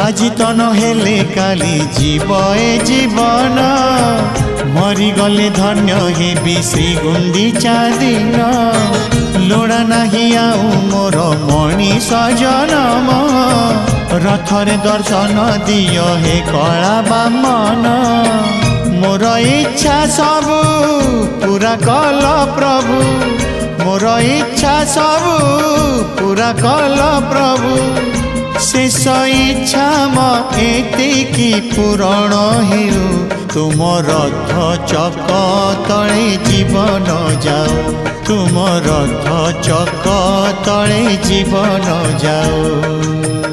আজি তো নহলে কালি জীব এ জীবন মরিগলে ধন্য হেবি শ্রী গুন্ডিচা দিন লোড়া নাহি আউ মোর মଣିষ জনম রথরে দর্শন দিও হে কলা বামন মোর ইচ্ছা সবু পুরা কল প্রভু মোর ইচ্ছা সবু পুরা কল প্রভু शेष इच्छा एतिकी पूरण हेउ तुम रथ चक तले जीवन जाओ तुम रथ चक तले जीवन जाओ।